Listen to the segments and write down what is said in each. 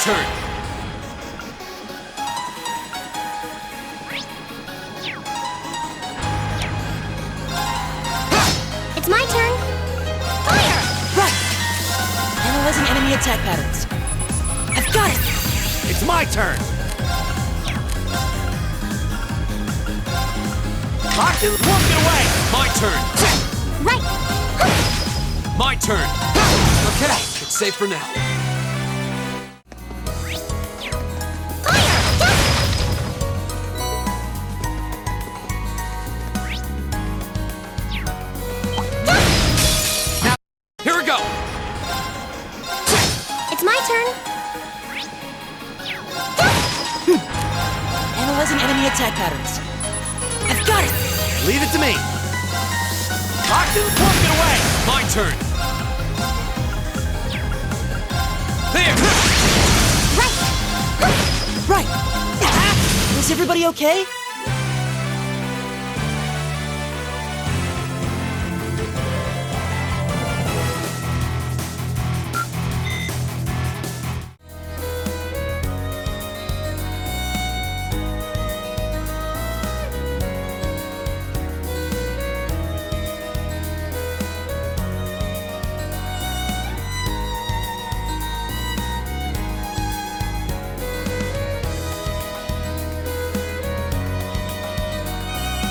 turn. It's my turn. Fire! Right! Analyzing enemy attack patterns. I've got it! It's my turn. Locked and walk it away. My turn. Right! My turn. Okay, it's safe for now. Now, here we go. It's my turn. Analyzing enemy attack patterns. I've got it! Leave it to me. Locked and walk it away. My turn. There. Right! Right! Is everybody okay?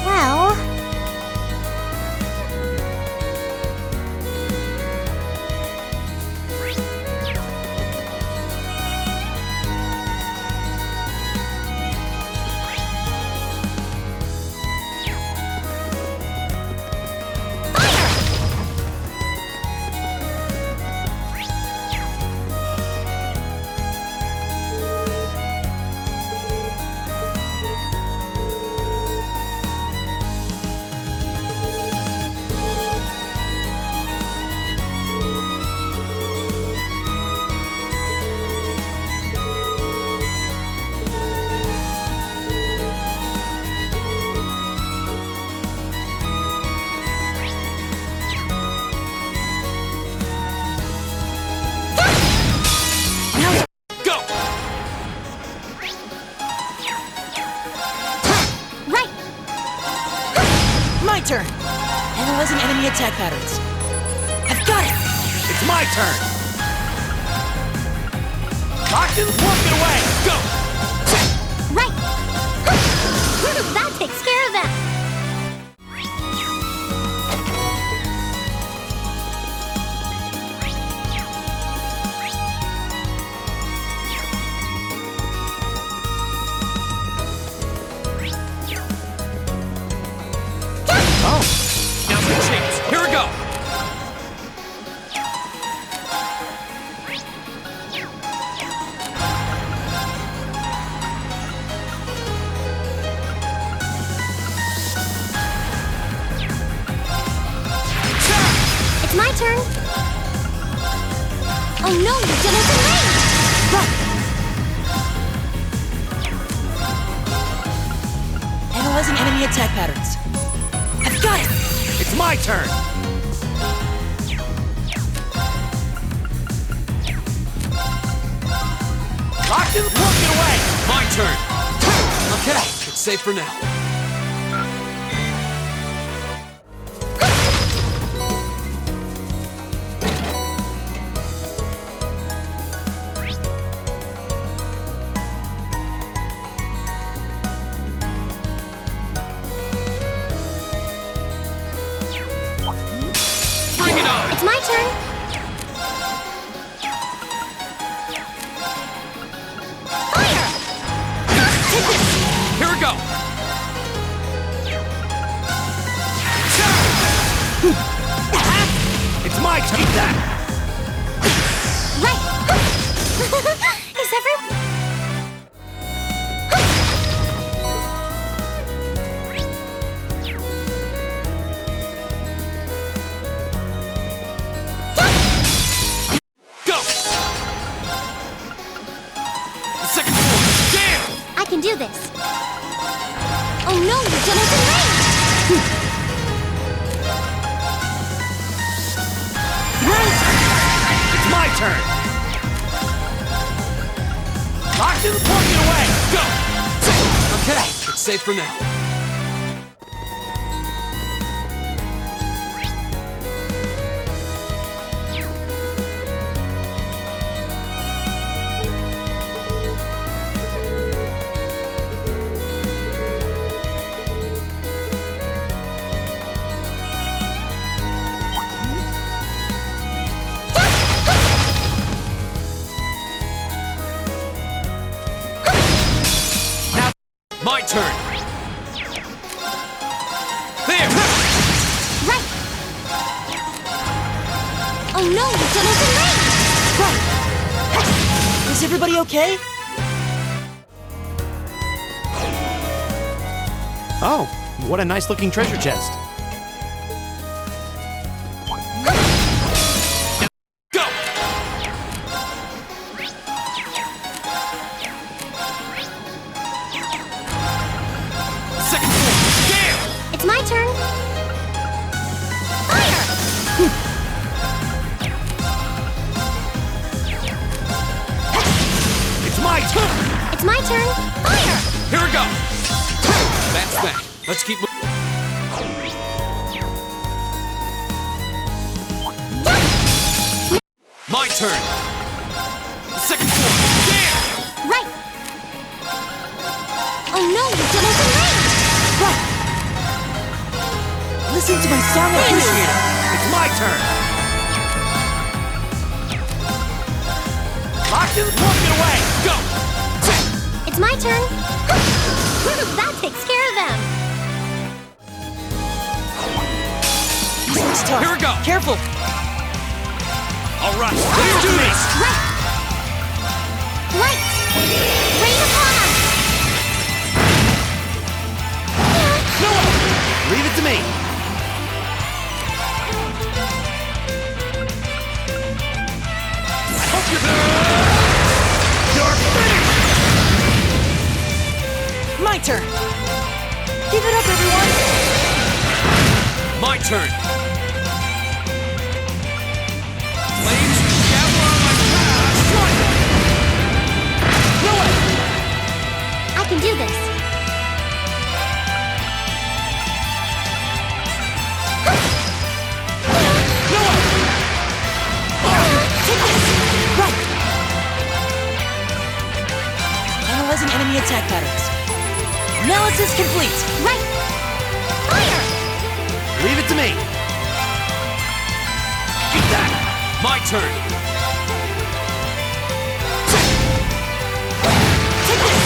Well... Go. Right! My turn! Analyzing enemy attack patterns. I've got it! It's my turn. Locked and walk it away. Go. Right! That takes care of that! Oh. Now's the chance. Here we go. It's my turn. Oh no, you've done open range! Right! Analyzing enemy attack patterns. I've got it! It's my turn. Locked and walk it away. My turn. Okay, it's safe for now. Bring it on. It's my turn. Fire! Take this. Here we go. It's my turn. Keep that. Right! Is everyone... Go. The second floor. Damn. I can do this. Oh no, you've done open range! It's my turn. safe for now. My turn. There. Right. Oh no, the tunnel's in range. Right. Is everybody okay? Oh, what a nice looking treasure chest. Go. Second floor. There. It's my turn. Fire! It's my turn. It's my turn. Fire! Here we go. That's that. Let's keep moving. My turn. Second floor. There. Right. Oh no, the tunnel's in range. Right. Listen to my song of appreciator. It's my turn. Locked in, walk it away. Go. It's my turn. That takes care of them. This one's tough. Here we go. Careful. All right. Let's do this. Right. Light. Rain upon us. Leave it to me. You're finished. My turn. Give it up, everyone. My turn. Flames gather on my path. Strike. No way. I can do this. No way. Take this. Right. Analyzing enemy attack patterns. Analysis complete. Right. Fire! Leave it to me. Eat that. My turn. Take this.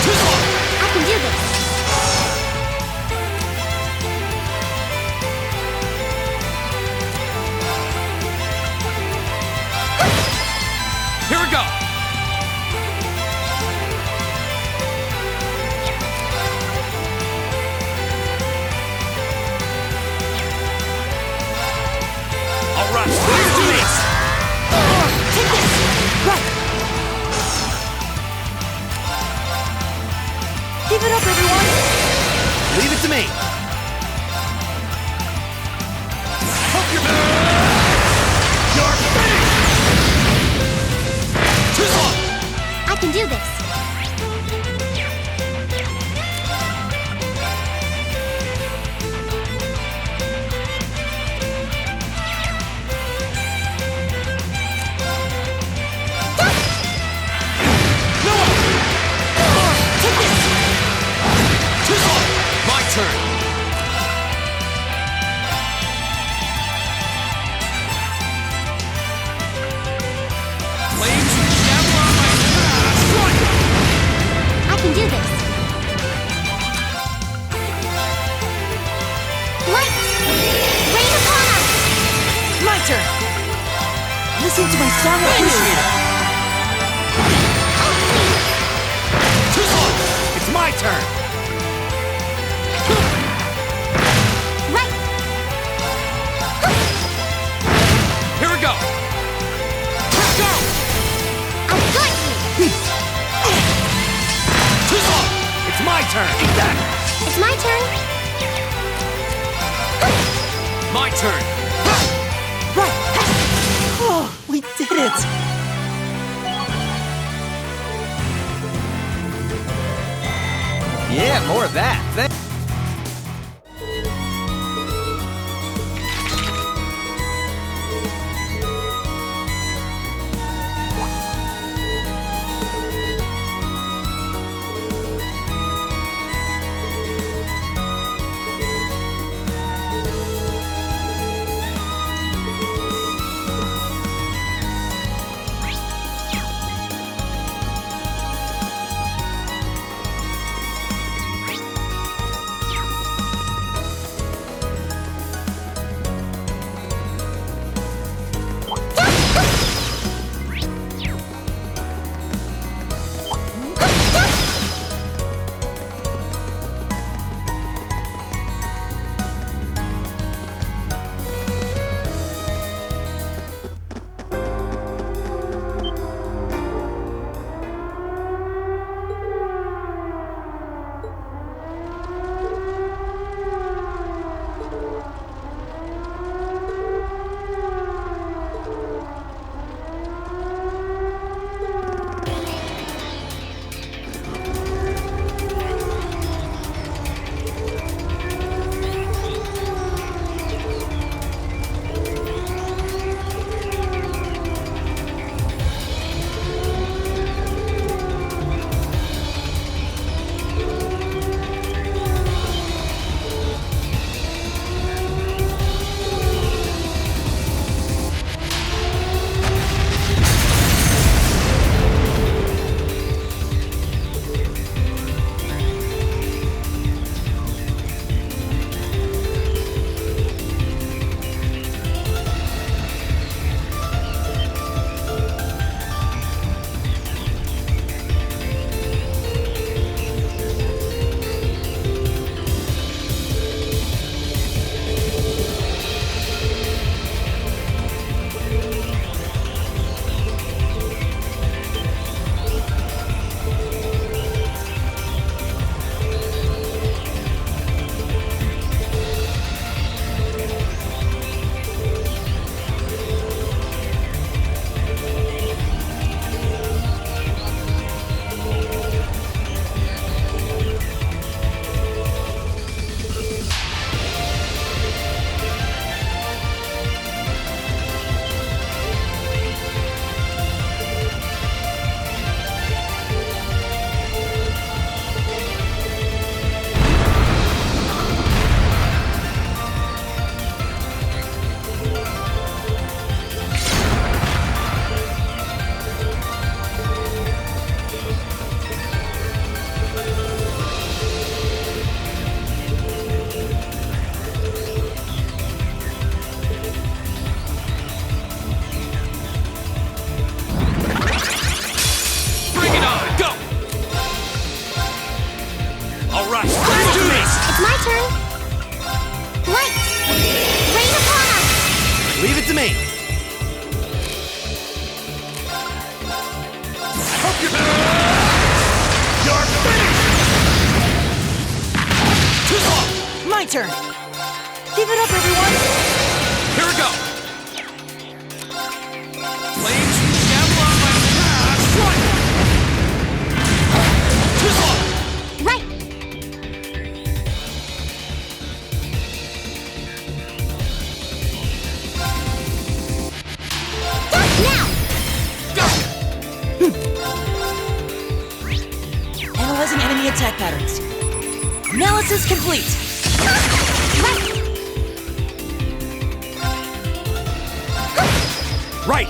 Too long. I can do this. Here we go. All right. Let's do this. Take this. Right. Give it up, everyone. Leave it to me. You're finished. Too long. I can do this. No way. Take this. Too long. My turn. Flames gather on my path. Strike. I can do this. Light! Rain upon us! My turn. Listen to my song of appreciator. Too long. It's my turn. Right! Here we go. Go. I've got you! Too long. It's my turn. Eat that. It's my turn. My turn. Right. Oh, we did it. More of that. Leave it to me. You're finished! Too long! My turn! Give it up, everyone! Here we go! Flames Javelin by strike! Too long! Right! Now! Go! Analyzing enemy attack patterns. Analysis complete. Right!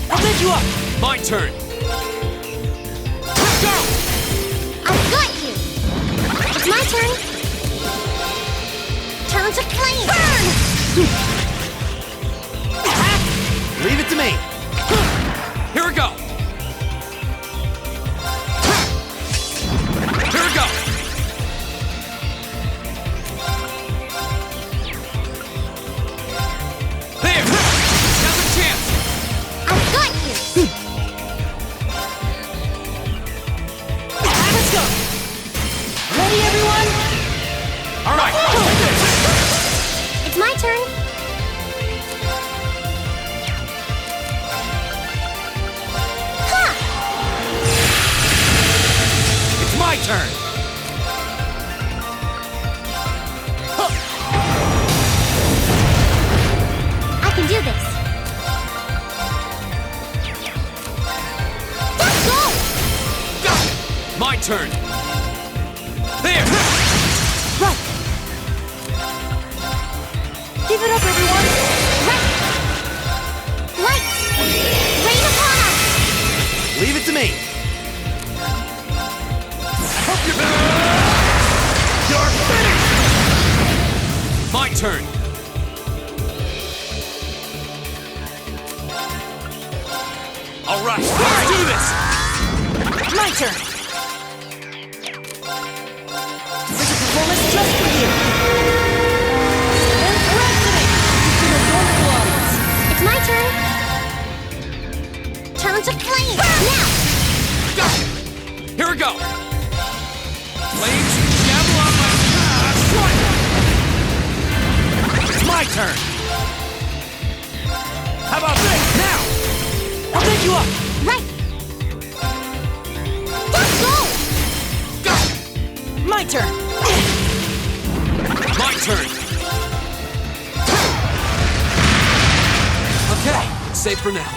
I'll lift you up. My turn! Go! I've got you! It's my turn! Turn to flame! Burn! Leave it to me. Here we go! Here we go! There! Now's a chance! I've got you! Let's go. Ready, everyone? All right! It's my turn! Ha! My turn. I can do this. Let's go! Go! My turn. There! Right! Give it up, everyone! Right! Light! Rain upon us! Leave it to me. Hope you're You're finished! My turn. All right, let's do this! My turn! There's a performance just for you! And Rhapsody! To the wonderful audience! It's my turn! Turn to flame! Now! Go! Here we go! Flames dabble on my strike! It's my turn! How about this? Now! I'll pick you up! Right! Let's go! Go! My turn! My turn! Okay, safe for now.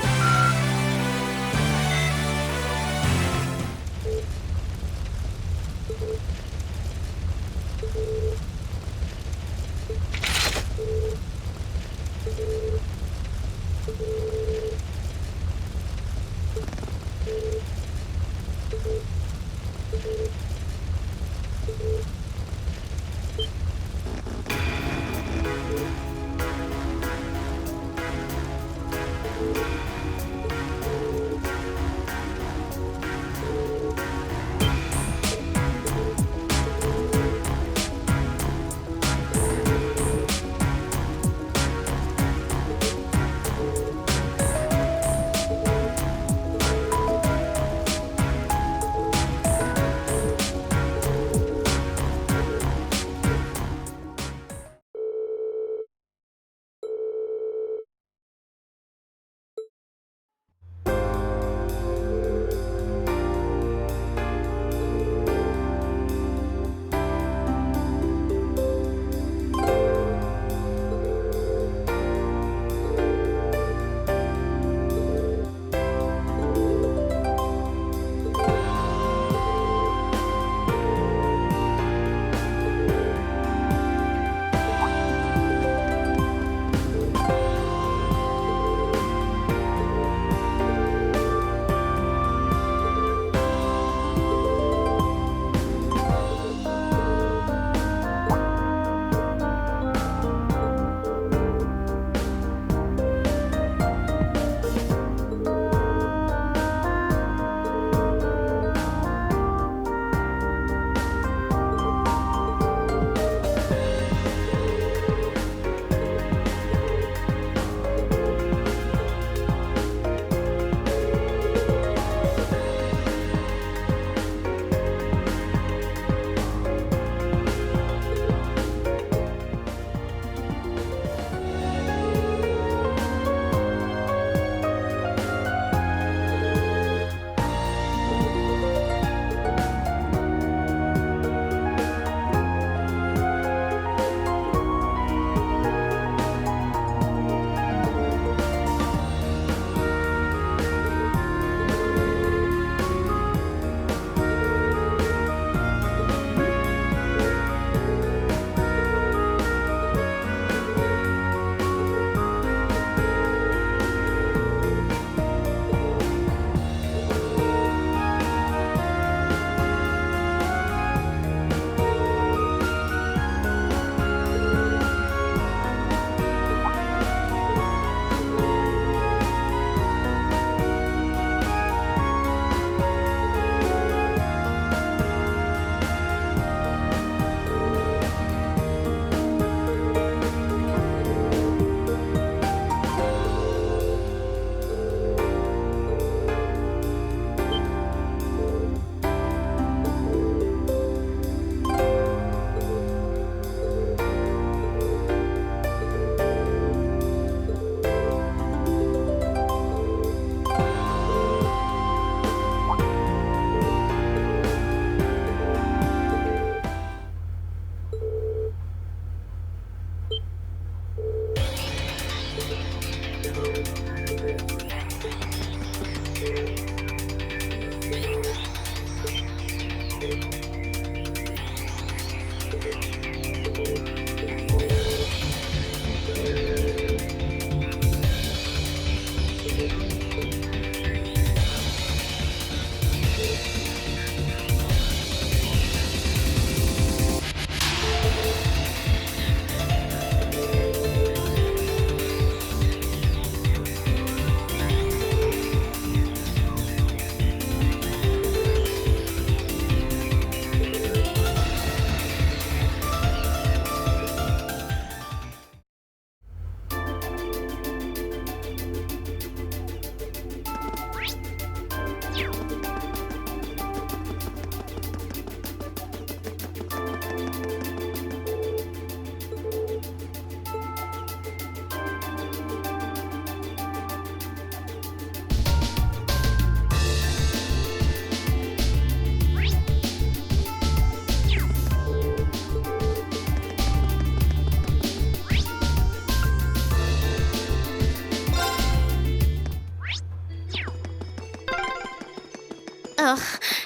Ugh,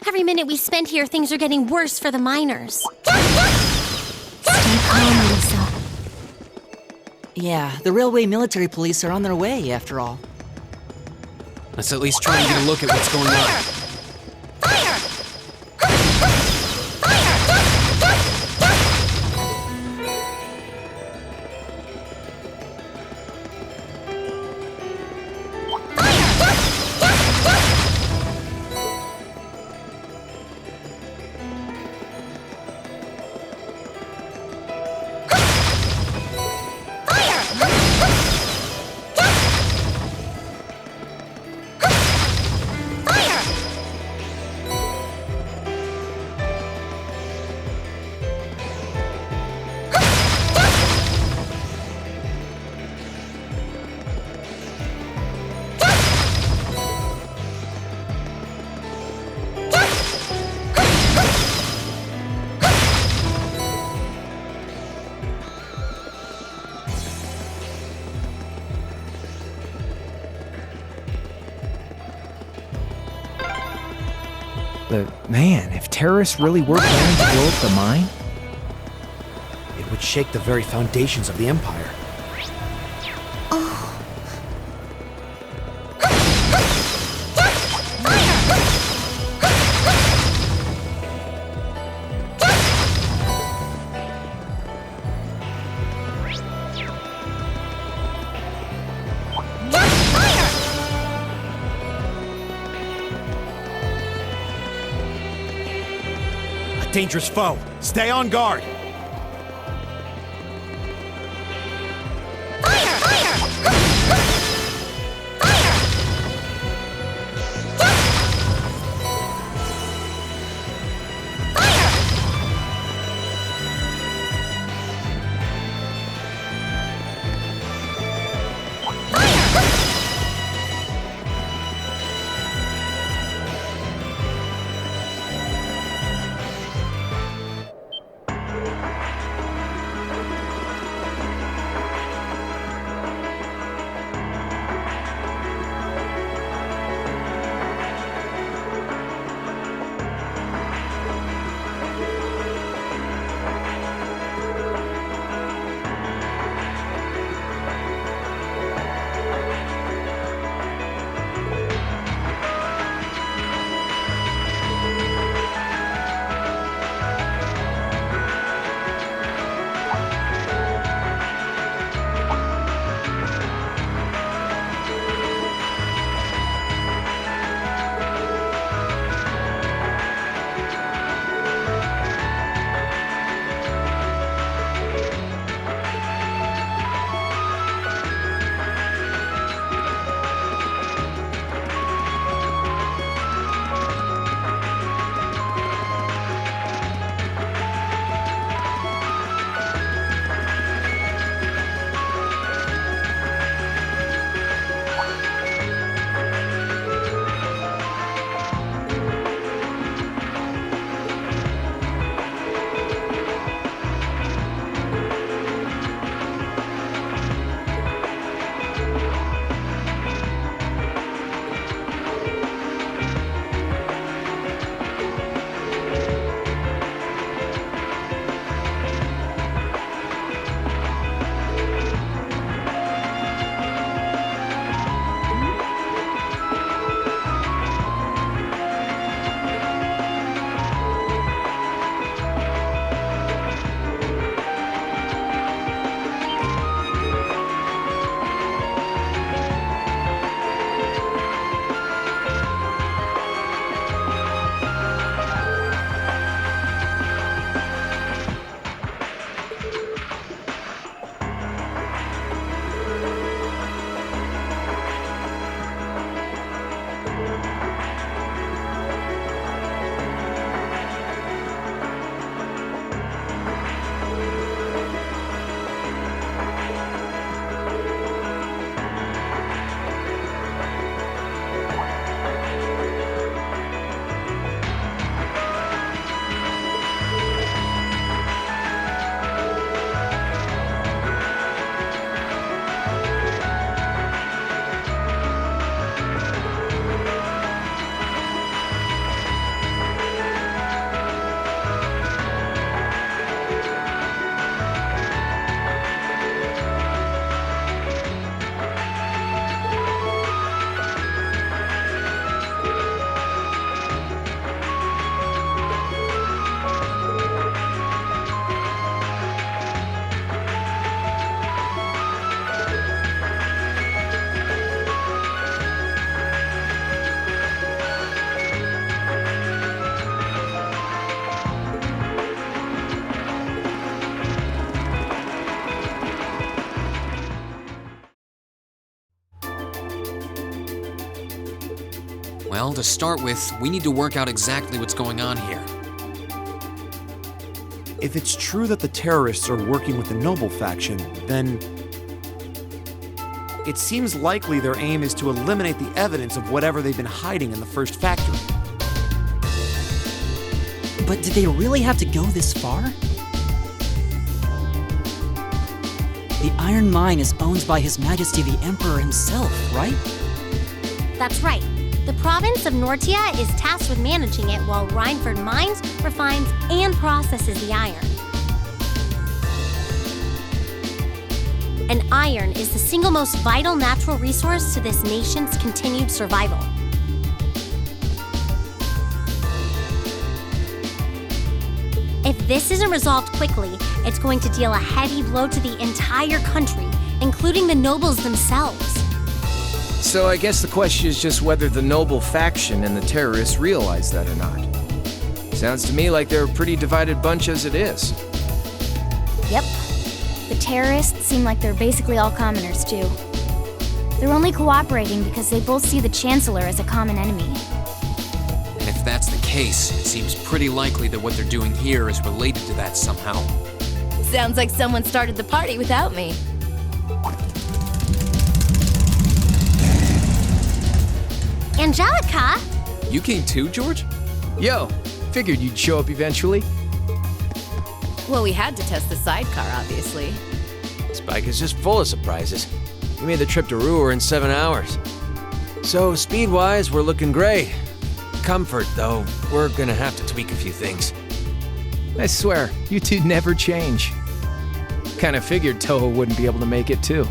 every minute we spend here, things are getting worse for the miners. Stay calm, Lisa. Yeah, the railway military police are on their way, after all. Let's at least try and get a look at what's going on. But man, if terrorists really were planning to blow up the mine, It would shake the very foundations of the Empire. A dangerous foe. Stay on guard. Well, to start with, we need to work out exactly what's going on here. If it's true that the terrorists are working with the Noble faction, then it seems likely their aim is to eliminate the evidence of whatever they've been hiding in the first factory. But did they really have to go this far? The Iron Mine is owned by His Majesty the Emperor himself, right? That's right. The province of Nortia is tasked with managing it while Rhineford mines, refines, and processes the iron. And iron is the single most vital natural resource to this nation's continued survival. If this isn't resolved quickly, it's going to deal a heavy blow to the entire country, including the nobles themselves. So I guess the question is just whether the Noble faction and the terrorists realize that or not. Sounds to me like they're a pretty divided bunch as it is. Yep. The terrorists seem like they're basically all commoners, too. They're only cooperating because they both see the Chancellor as a common enemy. And if that's the case, it seems pretty likely that what they're doing here is related to that somehow. Sounds like someone started the party without me. Angelica? You came too, George? Yo, figured you'd show up eventually. Well, we had to test the sidecar, obviously. Spike is just full of surprises. We made the trip to Ruhr in 7 hours. So, speed-wise, we're looking great. Comfort, though, we're gonna have to tweak a few things. I swear, you two never change. Kinda figured Toho wouldn't be able to make it too.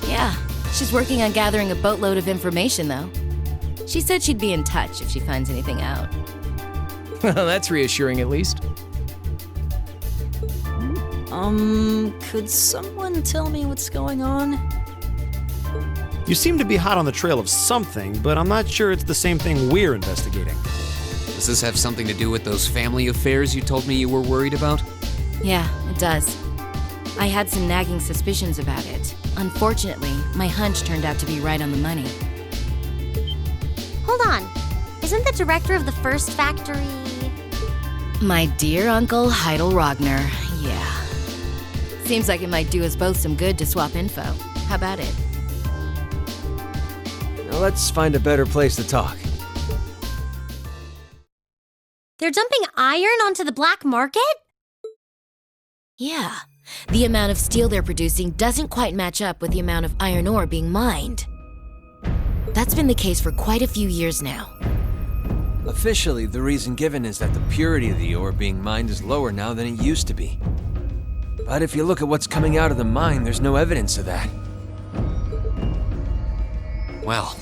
Yeah, she's working on gathering a boatload of information, though. She said she'd be in touch if she finds anything out. Well, that's reassuring at least. Could someone tell me what's going on? You seem to be hot on the trail of something, but I'm not sure it's the same thing we're investigating. Does this have something to do with those family affairs you told me you were worried about? Yeah, it does. I had some nagging suspicions about it. Unfortunately, my hunch turned out to be right on the money. Hold on. Isn't the director of the first factory... My dear Uncle Heidel Rogner, yeah. Seems like it might do us both some good to swap info. How about it? Now let's find a better place to talk. They're dumping iron onto the black market? Yeah. The amount of steel they're producing doesn't quite match up with the amount of iron ore being mined. That's been the case for quite a few years now. Officially, the reason given is that the purity of the ore being mined is lower now than it used to be. But if you look at what's coming out of the mine, there's no evidence of that. Well,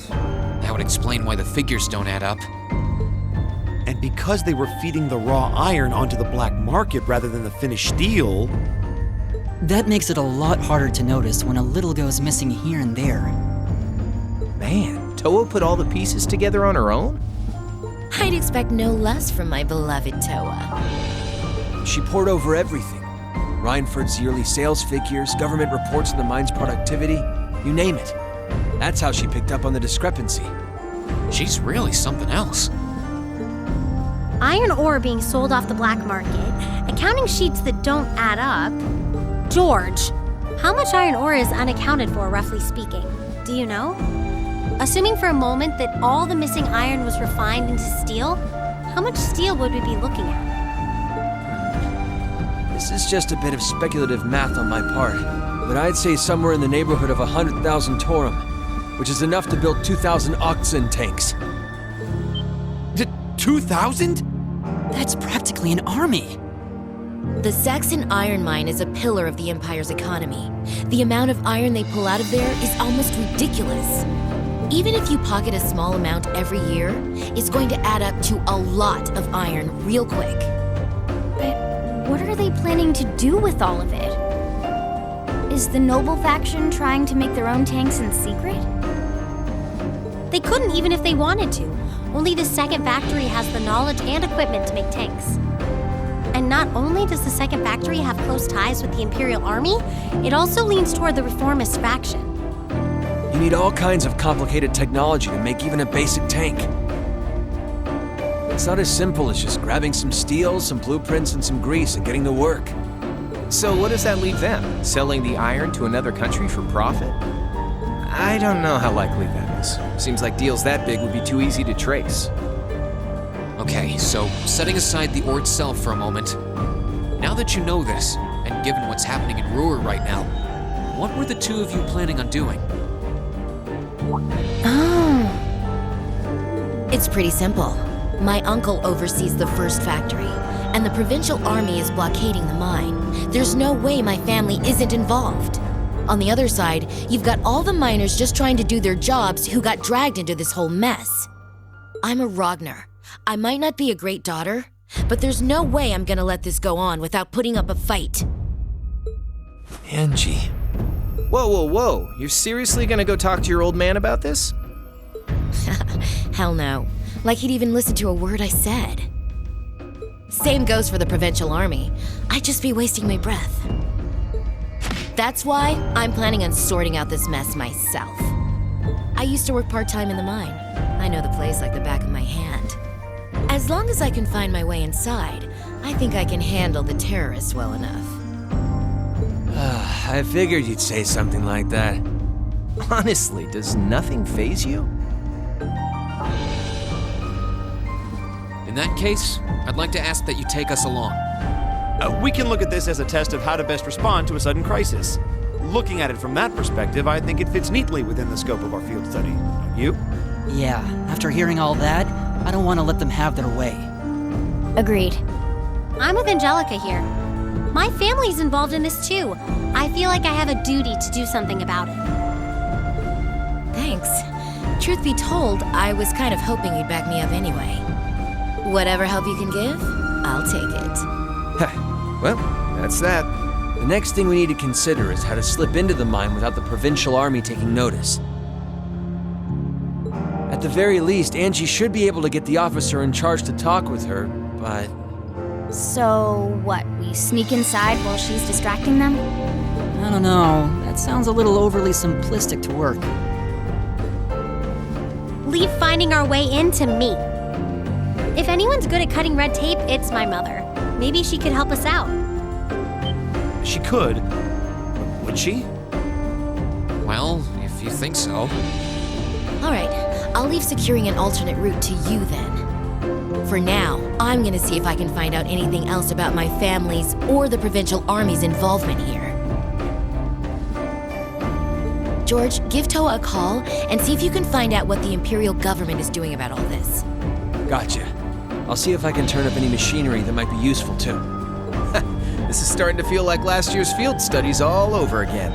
that would explain why the figures don't add up. And because they were feeding the raw iron onto the black market rather than the finished steel... That makes it a lot harder to notice when a little goes missing here and there. Man, Toho put all the pieces together on her own? I'd expect no less from my beloved Toa. She poured over everything. Rhineford's yearly sales figures, government reports on the mine's productivity, you name it. That's how she picked up on the discrepancy. She's really something else. Iron ore being sold off the black market, accounting sheets that don't add up. George, how much iron ore is unaccounted for, roughly speaking? Do you know? Assuming for a moment that all the missing iron was refined into steel, how much steel would we be looking at? This is just a bit of speculative math on my part, but I'd say somewhere in the neighborhood of 100,000 Torum, which is enough to build 2,000 oxen tanks. 2,000? That's practically an army. The Saxon iron mine is a pillar of the Empire's economy. The amount of iron they pull out of there is almost ridiculous. Even if you pocket a small amount every year, it's going to add up to a lot of iron real quick. But what are they planning to do with all of it? Is the Noble faction trying to make their own tanks in secret? They couldn't even if they wanted to. Only the second factory has the knowledge and equipment to make tanks. And not only does the second factory have close ties with the Imperial Army, it also leans toward the reformist faction. You need all kinds of complicated technology to make even a basic tank. It's not as simple as just grabbing some steel, some blueprints, and some grease and getting to work. So what does that leave them? Selling the iron to another country for profit? I don't know how likely that is. Seems like deals that big would be too easy to trace. Okay, so setting aside the ore itself for a moment, now that you know this, and given what's happening in Ruhr right now, what were the two of you planning on doing? It's pretty simple. My uncle oversees the first factory, and the provincial army is blockading the mine. There's no way my family isn't involved. On the other side, you've got all the miners just trying to do their jobs who got dragged into this whole mess. I'm a Ragnar. I might not be a great daughter, but there's no way I'm gonna let this go on without putting up a fight. Angie. Whoa, whoa, whoa. You're seriously gonna go talk to your old man about this? Hell no. Like he'd even listen to a word I said. Same goes for the provincial army. I'd just be wasting my breath. That's why I'm planning on sorting out this mess myself. I used to work part-time in the mine. I know the place like the back of my hand. As long as I can find my way inside, I think I can handle the terrorists well enough. I figured you'd say something like that. Honestly, does nothing faze you? In that case, I'd like to ask that you take us along. We can look at this as a test of how to best respond to a sudden crisis. Looking at it from that perspective, I think it fits neatly within the scope of our field study. Don't you? Yeah, after hearing all that, I don't want to let them have their way. Agreed. I'm with Angelica here. My family's involved in this too. I feel like I have a duty to do something about it. Thanks. Truth be told, I was kind of hoping you'd back me up anyway. Whatever help you can give, I'll take it. Well, that's that. The next thing we need to consider is how to slip into the mine without the provincial army taking notice. At the very least, Angie should be able to get the officer in charge to talk with her, but... So, what, we sneak inside while she's distracting them? I don't know. That sounds a little overly simplistic to work. Leave finding our way in to me. If anyone's good at cutting red tape, it's my mother. Maybe she could help us out. She could. Would she? Well, if you think so. All right, I'll leave securing an alternate route to you then. For now, I'm gonna see if I can find out anything else about my family's or the provincial army's involvement here. George, give Toa a call and see if you can find out what the Imperial government is doing about all this. Gotcha. I'll see if I can turn up any machinery that might be useful too. This is starting to feel like last year's field studies all over again.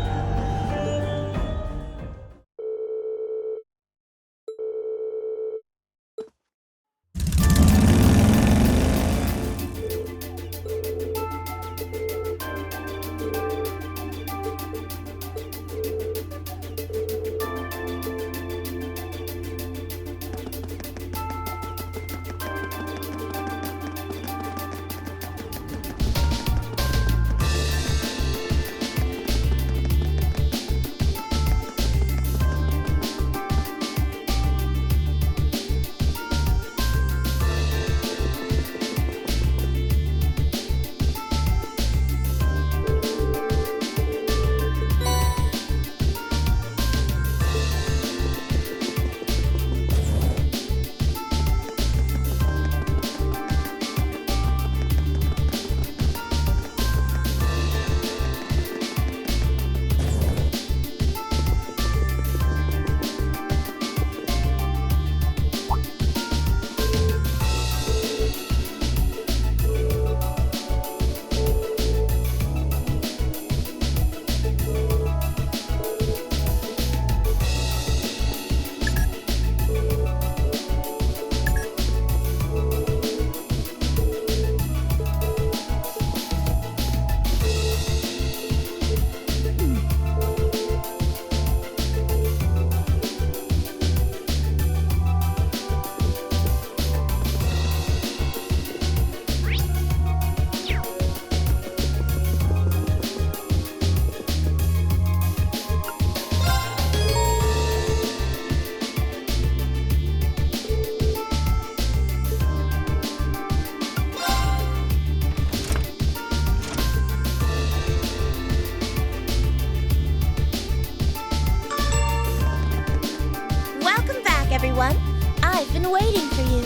been waiting for you.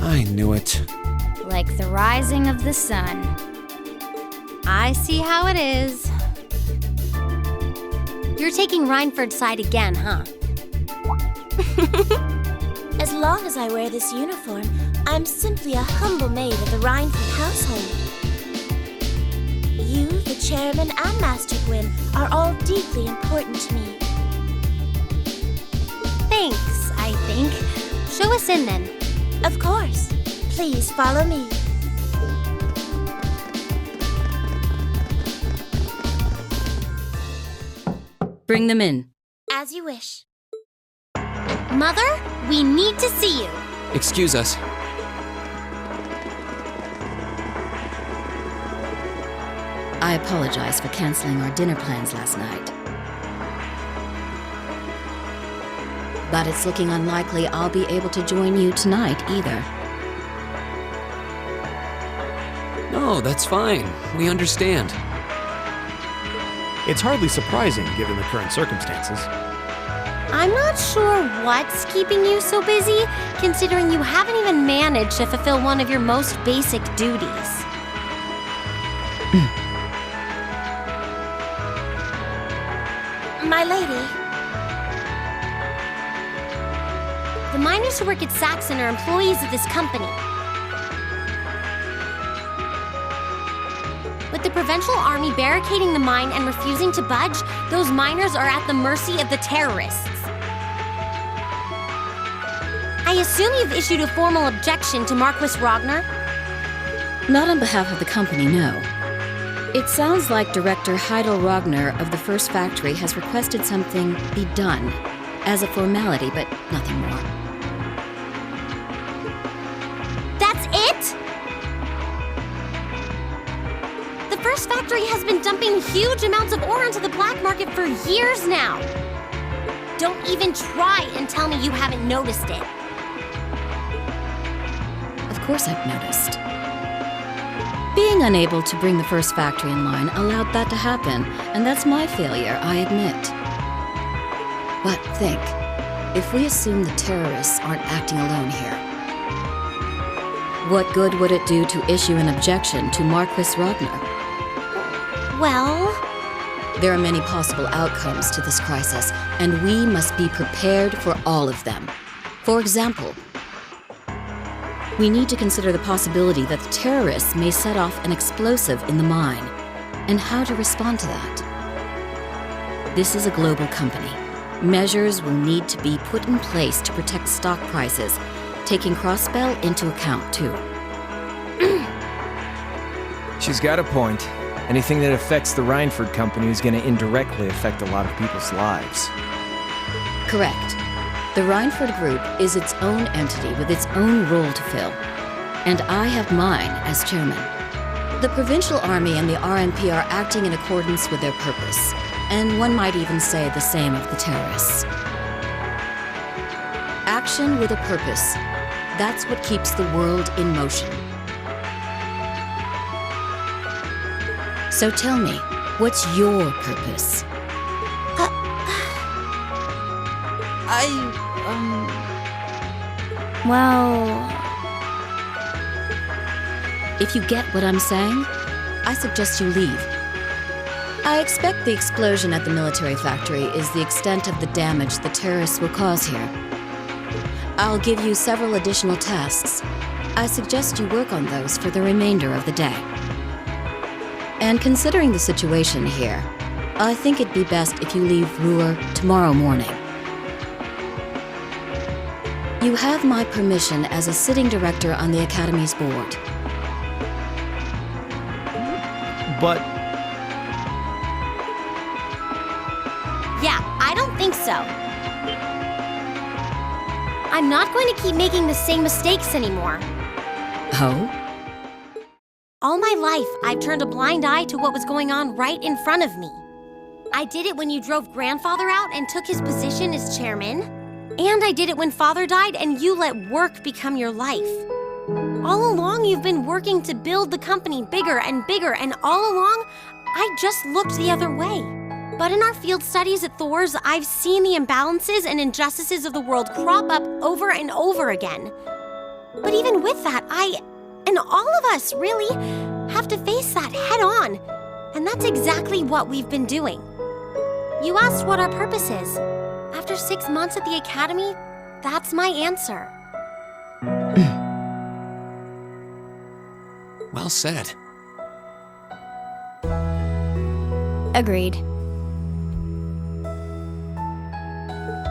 I knew it. Like the rising of the sun. I see how it is. You're taking Reinford's side again, huh? As long as I wear this uniform, I'm simply a humble maid of the Reinford household. You, the chairman, and Master Gwyn are all deeply important to me. Thanks, I think. Show us in then. Of course. Please follow me. Bring them in. As you wish. Mother, we need to see you. Excuse us. I apologize for canceling our dinner plans last night. But it's looking unlikely I'll be able to join you tonight either. No, that's fine. We understand. It's hardly surprising given the current circumstances. I'm not sure what's keeping you so busy, considering you haven't even managed to fulfill one of your most basic duties. My lady. The miners who work at Saxon are employees of this company. With the Provincial Army barricading the mine and refusing to budge, those miners are at the mercy of the terrorists. I assume you've issued a formal objection to Marquis Ragnar? Not on behalf of the company, no. It sounds like Director Heidel Ragnar of the First Factory has requested something be done as a formality, but nothing more. That's it? The First Factory has been dumping huge amounts of ore into the black market for years now. Don't even try and tell me you haven't noticed it. Of course I've noticed. Being unable to bring the First Factory in line allowed that to happen, and that's my failure, I admit. But think, if we assume the terrorists aren't acting alone here, what good would it do to issue an objection to Marquis Ragnar? Well, there are many possible outcomes to this crisis, and we must be prepared for all of them. For example, we need to consider the possibility that the terrorists may set off an explosive in the mine, and how to respond to that. This is a global company. Measures will need to be put in place to protect stock prices, taking Crossbell into account too. She's got a point. Anything that affects the Reinford company is going to indirectly affect a lot of people's lives. Correct. The Reinford Group is its own entity with its own role to fill, and I have mine as chairman. The Provincial Army and the RMP are acting in accordance with their purpose, and one might even say the same of the terrorists. Action with a purpose, that's what keeps the world in motion. So tell me, what's your purpose? Well, if you get what I'm saying, I suggest you leave. I expect the explosion at the military factory is the extent of the damage the terrorists will cause here. I'll give you several additional tasks. I suggest you work on those for the remainder of the day. And considering the situation here, I think it'd be best if you leave Ruhr tomorrow morning. You have my permission as a sitting director on the Academy's board. But yeah, I don't think so. I'm not going to keep making the same mistakes anymore. Oh? All my life, I've turned a blind eye to what was going on right in front of me. I did it when you drove Grandfather out and took his position as chairman. And I did it when Father died and you let work become your life. All along, you've been working to build the company bigger and bigger, and all along, I just looked the other way. But in our field studies at Thor's, I've seen the imbalances and injustices of the world crop up over and over again. But even with that, I, and all of us really, have to face that head on. And that's exactly what we've been doing. You asked what our purpose is. After 6 months at the Academy, that's my answer. Well said. Agreed.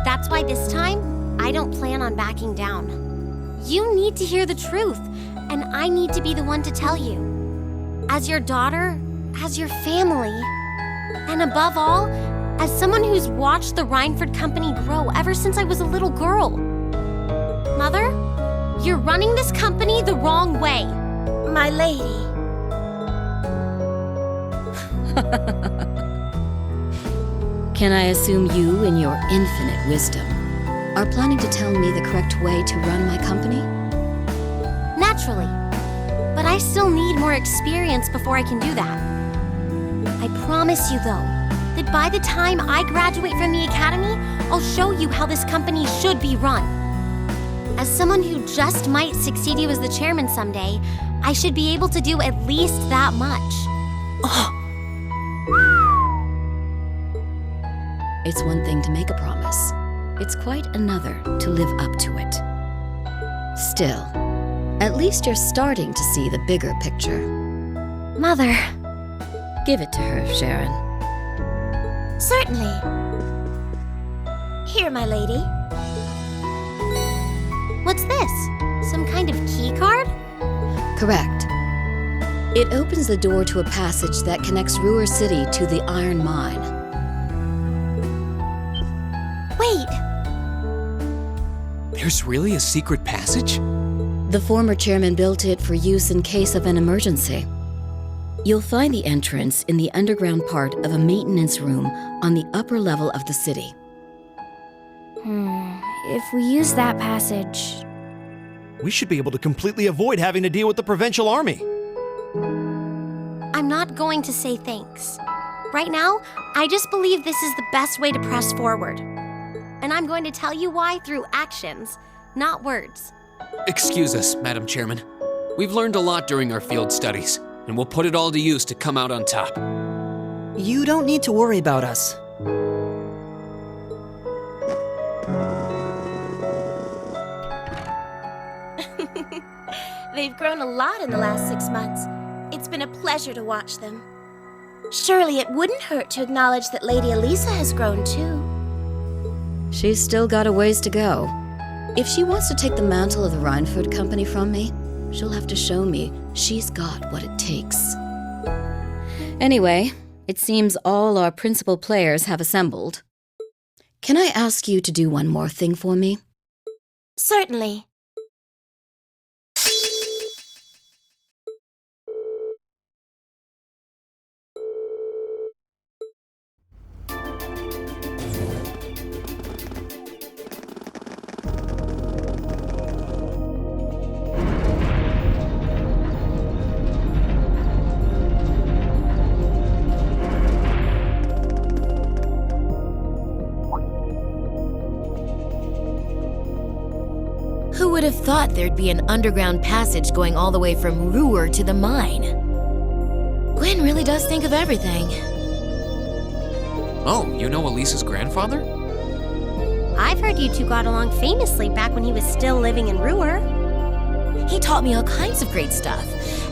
That's why this time, I don't plan on backing down. You need to hear the truth, and I need to be the one to tell you. As your daughter, as your family, and above all, as someone who's watched the Rhineford Company grow ever since I was a little girl. Mother, you're running this company the wrong way. My lady. Can I assume you, in your infinite wisdom, are planning to tell me the correct way to run my company? Naturally. But I still need more experience before I can do that. I promise you, though, that by the time I graduate from the Academy, I'll show you how this company should be run. As someone who just might succeed you as the chairman someday, I should be able to do at least that much. It's one thing to make a promise. It's quite another to live up to it. Still, at least you're starting to see the bigger picture. Mother. Give it to her, Sharon. Certainly. Here, my lady. What's this? Some kind of key card? Correct. It opens the door to a passage that connects Ruhr City to the Iron Mine. Wait! There's really a secret passage? The former chairman built it for use in case of an emergency. You'll find the entrance in the underground part of a maintenance room on the upper level of the city. If we use that passage... We should be able to completely avoid having to deal with the Provincial Army. I'm not going to say thanks. Right now, I just believe this is the best way to press forward. And I'm going to tell you why through actions, not words. Excuse us, Madam Chairman. We've learned a lot during our field studies, and we'll put it all to use to come out on top. You don't need to worry about us. They've grown a lot in the last 6 months. It's been a pleasure to watch them. Surely it wouldn't hurt to acknowledge that Lady Elisa has grown too. She's still got a ways to go. If she wants to take the mantle of the Rhineford Company from me, she'll have to show me she's got what it takes. Anyway, it seems all our principal players have assembled. Can I ask you to do one more thing for me? Certainly. Who would have thought there'd be an underground passage going all the way from Ruhr to the mine? Gwen really does think of everything. Oh, you know Elisa's grandfather? I've heard you two got along famously back when he was still living in Ruhr. He taught me all kinds of great stuff.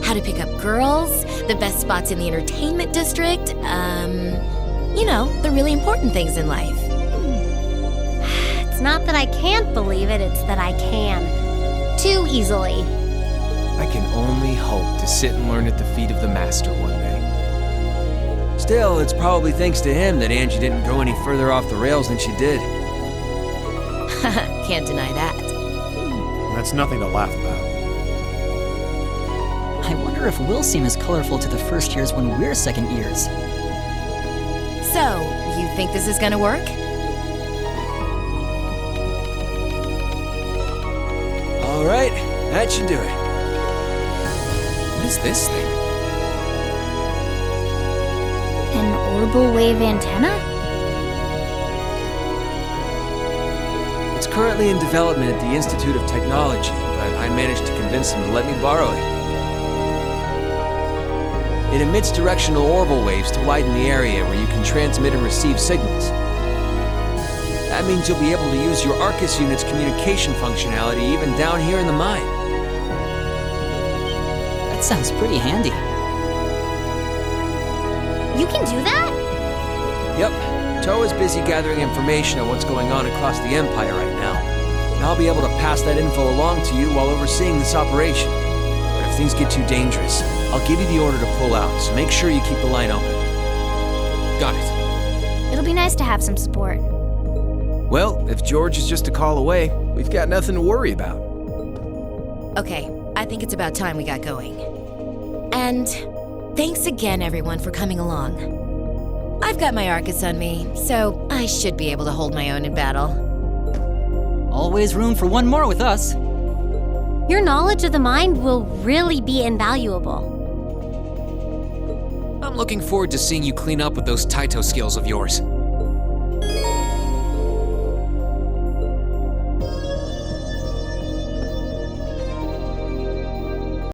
How to pick up girls, the best spots in the entertainment district, you know, the really important things in life. It's not that I can't believe it, it's that I can. Too easily. I can only hope to sit and learn at the feet of the Master one day. Still, it's probably thanks to him that Angie didn't go any further off the rails than she did. Can't deny that. That's nothing to laugh about. I wonder if we'll seem as colorful to the first years when we're second years. So, you think this is gonna work? All right, that should do it. What is this thing? An orbital wave antenna? It's currently in development at the Institute of Technology, but I managed to convince them to let me borrow it. It emits directional orbital waves to widen the area where you can transmit and receive signals. That means you'll be able to use your Arcus unit's communication functionality even down here in the mine. That sounds pretty handy. You can do that? Yep, Toa is busy gathering information on what's going on across the Empire right now. And I'll be able to pass that info along to you while overseeing this operation. But if things get too dangerous, I'll give you the order to pull out, so make sure you keep the line open. Got it. It'll be nice to have some support. Well, if George is just a call away, we've got nothing to worry about. Okay, I think it's about time we got going. And thanks again, everyone, for coming along. I've got my Arcus on me, so I should be able to hold my own in battle. Always room for one more with us. Your knowledge of the mind will really be invaluable. I'm looking forward to seeing you clean up with those Taito skills of yours.